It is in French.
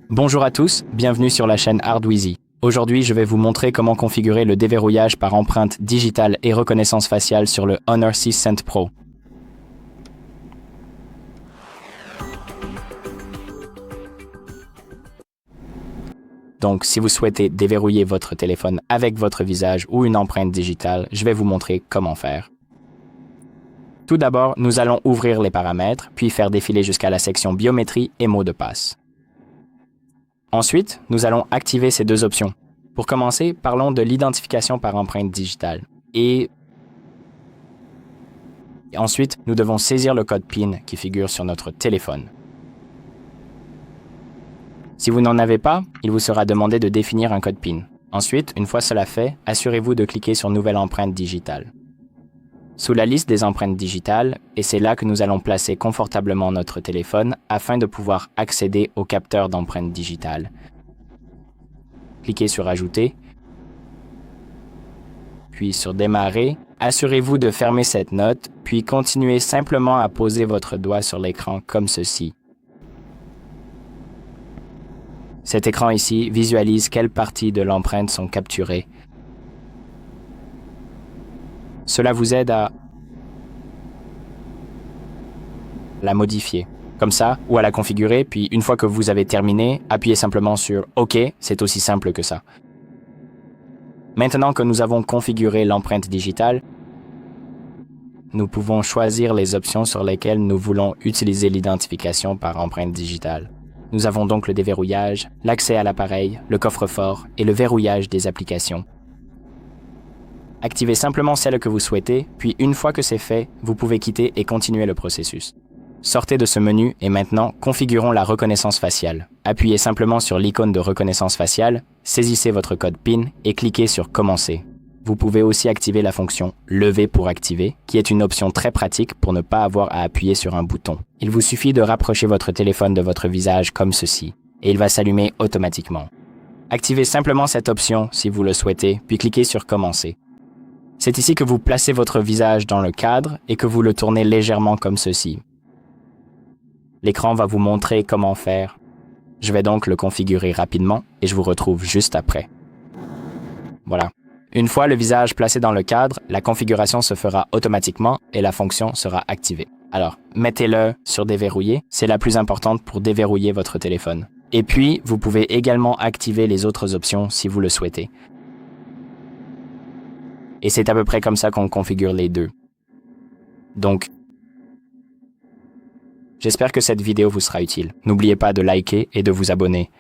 Bonjour à tous, bienvenue sur la chaîne Hardwizy. Aujourd'hui, je vais vous montrer comment configurer le déverrouillage par empreinte digitale et reconnaissance faciale sur le Honor 6 Cent Pro. Donc, si vous souhaitez déverrouiller votre téléphone avec votre visage ou une empreinte digitale, je vais vous montrer comment faire. Tout d'abord, nous allons ouvrir les paramètres, puis faire défiler jusqu'à la section biométrie et mots de passe. Ensuite, nous allons activer ces deux options. Pour commencer, parlons de l'identification par empreinte digitale. Et ensuite, nous devons saisir le code PIN qui figure sur notre téléphone. Si vous n'en avez pas, il vous sera demandé de définir un code PIN. Ensuite, une fois cela fait, assurez-vous de cliquer sur Nouvelle empreinte digitale. Sous la liste des empreintes digitales, et c'est là que nous allons placer confortablement notre téléphone afin de pouvoir accéder au capteur d'empreintes digitales. Cliquez sur Ajouter, puis sur Démarrer. Assurez-vous de fermer cette note, puis continuez simplement à poser votre doigt sur l'écran comme ceci. Cet écran ici visualise quelles parties de l'empreinte sont capturées. Cela vous aide à la modifier, comme ça, ou à la configurer, puis une fois que vous avez terminé, appuyez simplement sur OK, c'est aussi simple que ça. Maintenant que nous avons configuré l'empreinte digitale, nous pouvons choisir les options sur lesquelles nous voulons utiliser l'identification par empreinte digitale. Nous avons donc le déverrouillage, l'accès à l'appareil, le coffre-fort et le verrouillage des applications. Activez simplement celle que vous souhaitez, puis une fois que c'est fait, vous pouvez quitter et continuer le processus. Sortez de ce menu et maintenant, configurons la reconnaissance faciale. Appuyez simplement sur l'icône de reconnaissance faciale, saisissez votre code PIN et cliquez sur Commencer. Vous pouvez aussi activer la fonction Lever pour activer, qui est une option très pratique pour ne pas avoir à appuyer sur un bouton. Il vous suffit de rapprocher votre téléphone de votre visage comme ceci, et il va s'allumer automatiquement. Activez simplement cette option si vous le souhaitez, puis cliquez sur Commencer. C'est ici que vous placez votre visage dans le cadre et que vous le tournez légèrement comme ceci. L'écran va vous montrer comment faire. Je vais donc le configurer rapidement et je vous retrouve juste après. Voilà. Une fois le visage placé dans le cadre, la configuration se fera automatiquement et la fonction sera activée. Alors, mettez-le sur Déverrouiller, c'est la plus importante pour déverrouiller votre téléphone. Et puis, vous pouvez également activer les autres options si vous le souhaitez. Et c'est à peu près comme ça qu'on configure les deux. Donc, j'espère que cette vidéo vous sera utile. N'oubliez pas de liker et de vous abonner.